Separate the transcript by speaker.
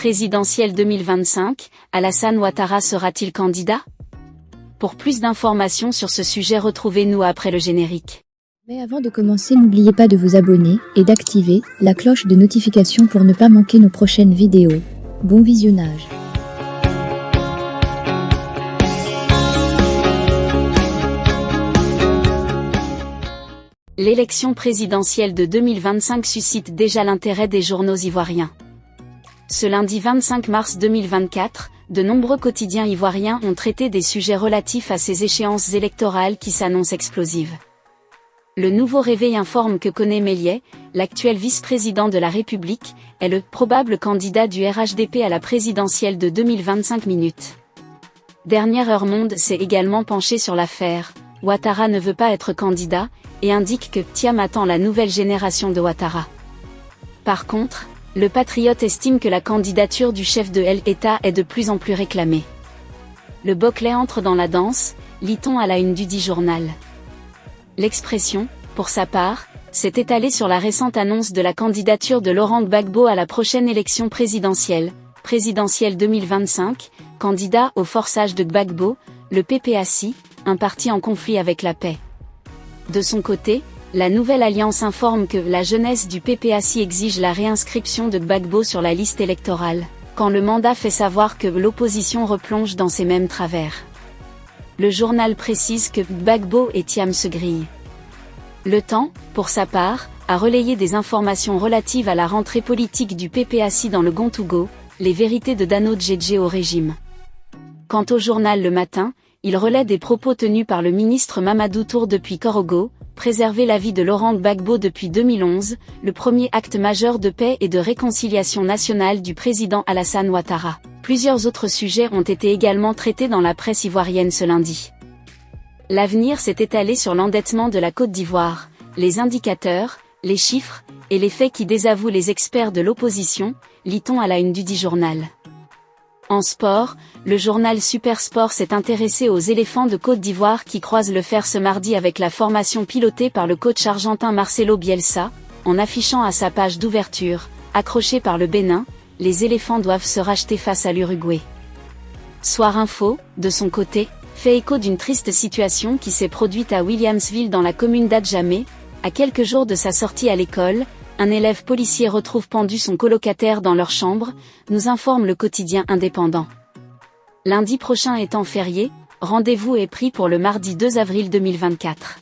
Speaker 1: Présidentielle 2025, Alassane Ouattara sera-t-il candidat? Pour plus d'informations sur ce sujet, retrouvez-nous après le générique.
Speaker 2: Mais avant de commencer, n'oubliez pas de vous abonner et d'activer la cloche de notification pour ne pas manquer nos prochaines vidéos. Bon visionnage.
Speaker 1: L'élection présidentielle de 2025 suscite déjà l'intérêt des journaux ivoiriens. Ce lundi 25 mars 2024, de nombreux quotidiens ivoiriens ont traité des sujets relatifs à ces échéances électorales qui s'annoncent explosives. Le Nouveau Réveil informe que Koné Méliès, l'actuel vice-président de la République, est le probable candidat du RHDP à la présidentielle de 2025 minutes. Dernière Heure Monde s'est également penché sur l'affaire. Ouattara ne veut pas être candidat, et indique que Thiam attend la nouvelle génération de Ouattara. Par contre, le Patriote estime que la candidature du chef de l'État est de plus en plus réclamée. Le Boclet entre dans la danse, lit-on à la une du dit journal. L'Expression, pour sa part, s'est étalée sur la récente annonce de la candidature de Laurent Gbagbo à la prochaine élection présidentielle 2025, candidat au forçage de Gbagbo, le PPACI, un parti en conflit avec la paix. De son côté, la Nouvelle Alliance informe que la jeunesse du PPACI exige la réinscription de Gbagbo sur la liste électorale, quand le mandat fait savoir que l'opposition replonge dans ces mêmes travers. Le journal précise que Gbagbo et Thiam se grillent. Le Temps, pour sa part, a relayé des informations relatives à la rentrée politique du PPACI dans le Gontougo, les vérités de Dano Djedje au régime. Quant au journal Le Matin, il relaie des propos tenus par le ministre Mamadou Tour depuis Korogo, préserver la vie de Laurent Gbagbo depuis 2011, le premier acte majeur de paix et de réconciliation nationale du président Alassane Ouattara. Plusieurs autres sujets ont été également traités dans la presse ivoirienne ce lundi. L'Avenir s'est étalé sur l'endettement de la Côte d'Ivoire, les indicateurs, les chiffres, et les faits qui désavouent les experts de l'opposition, lit-on à la une du dit journal. En sport, le journal Super Sport s'est intéressé aux éléphants de Côte d'Ivoire qui croisent le fer ce mardi avec la formation pilotée par le coach argentin Marcelo Bielsa, en affichant à sa page d'ouverture, accroché par le Bénin, les éléphants doivent se racheter face à l'Uruguay. Soir Info, de son côté, fait écho d'une triste situation qui s'est produite à Williamsville dans la commune d'Adjamé, à quelques jours de sa sortie à l'école. Un élève policier retrouve pendu son colocataire dans leur chambre, nous informe le quotidien indépendant. Lundi prochain étant férié, rendez-vous est pris pour le mardi 2 avril 2024.